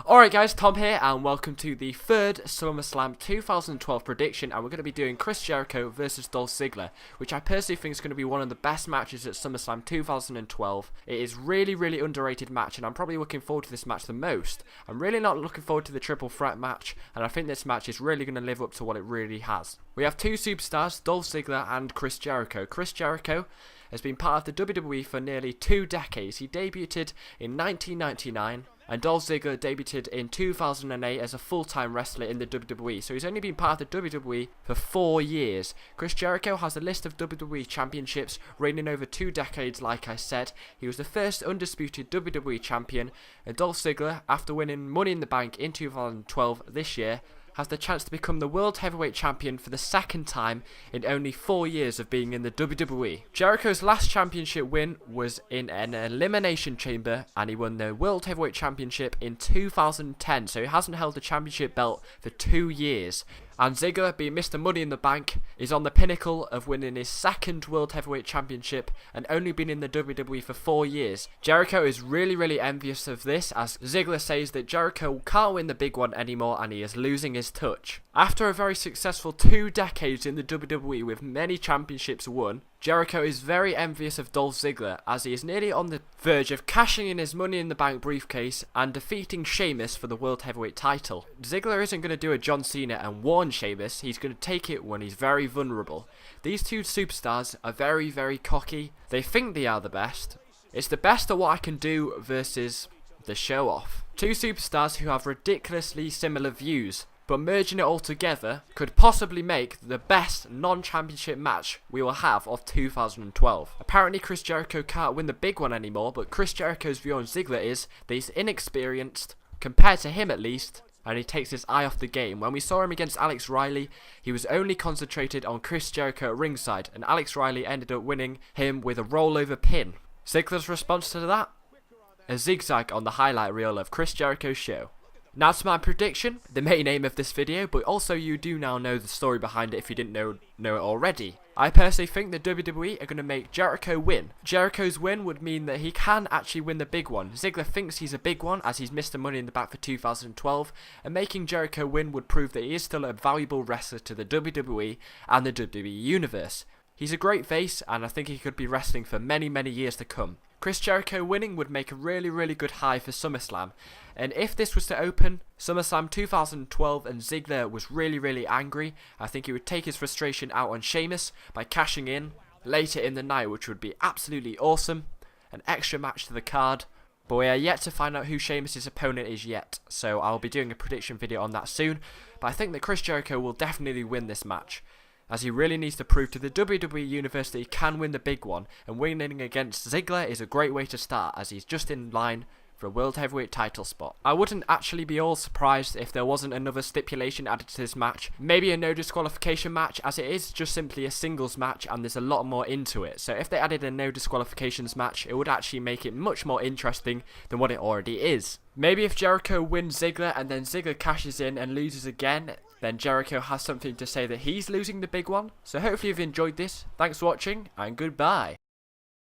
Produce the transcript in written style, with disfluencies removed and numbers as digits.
Alright guys, Tom here and welcome to the third SummerSlam 2012 prediction, and we're going to be doing Chris Jericho versus Dolph Ziggler, which I personally think is going to be one of the best matches at SummerSlam 2012. It is really underrated match and I'm probably looking forward to this match the most. I'm really not looking forward to the triple threat match, and I think this match is really going to live up to what it really has. We have two superstars, Dolph Ziggler and Chris Jericho. Chris Jericho has been part of the WWE for nearly 2 decades. He debuted in 1999. And Dolph Ziggler debuted in 2008 as a full-time wrestler in the WWE, so he's only been part of the WWE for 4 years. Chris Jericho has a list of WWE championships, reigning over 2 decades like I said. He was the first undisputed WWE champion, and Dolph Ziggler, after winning Money in the Bank in 2012 this year, has the chance to become the World Heavyweight Champion for the second time in only 4 years of being in the WWE. Jericho's last championship win was in an Elimination Chamber, and he won the World Heavyweight Championship in 2010, so he hasn't held the championship belt for 2 years. And Ziggler, being Mr. Money in the Bank, is on the pinnacle of winning his second World Heavyweight Championship and only been in the WWE for 4 years. Jericho is really envious of this, as Ziggler says that Jericho can't win the big one anymore and he is losing his touch. After a very successful 2 decades in the WWE with many championships won, Jericho is very envious of Dolph Ziggler, as he is nearly on the verge of cashing in his Money in the Bank briefcase and defeating Sheamus for the World Heavyweight title. Ziggler isn't going to do a John Cena and warn Sheamus, he's going to take it when he's very vulnerable. These two superstars are very cocky. They think they are the best. It's the best at what I can do versus the show off. Two superstars who have ridiculously similar views, but merging it all together could possibly make the best non-championship match we will have of 2012. Apparently Chris Jericho can't win the big one anymore, but Chris Jericho's view on Ziggler is that he's inexperienced, compared to him at least, and he takes his eye off the game. When we saw him against Alex Riley, he was only concentrated on Chris Jericho at ringside, and Alex Riley ended up winning him with a rollover pin. Ziggler's response to that? A zigzag on the highlight reel of Chris Jericho's show. Now to my prediction, the main aim of this video, but also you do now know the story behind it if you didn't know it already. I personally think the WWE are going to make Jericho win. Jericho's win would mean that he can actually win the big one. Ziggler thinks he's a big one as he's Mr. Money in the Bank for 2012, and making Jericho win would prove that he is still a valuable wrestler to the WWE and the WWE Universe. He's a great face, and I think he could be wrestling for many years to come. Chris Jericho winning would make a really good high for SummerSlam, and if this was to open SummerSlam 2012 and Ziggler was really angry, I think he would take his frustration out on Sheamus by cashing in later in the night, which would be absolutely awesome. An extra match to the card, but we are yet to find out who Sheamus' opponent is yet, so I'll be doing a prediction video on that soon. But I think that Chris Jericho will definitely win this match, as he really needs to prove to the WWE Universe that he can win the big one, and winning against Ziggler is a great way to start, as he's just in line for a World Heavyweight title spot. I wouldn't actually be all surprised if there wasn't another stipulation added to this match, maybe a no disqualification match, as it is just simply a singles match and there's a lot more into it. So if they added a no disqualifications match, it would actually make it much more interesting than what it already is. Maybe if Jericho wins Ziggler and then Ziggler cashes in and loses again, then Jericho has something to say that he's losing the big one. So hopefully you've enjoyed this. Thanks for watching and goodbye.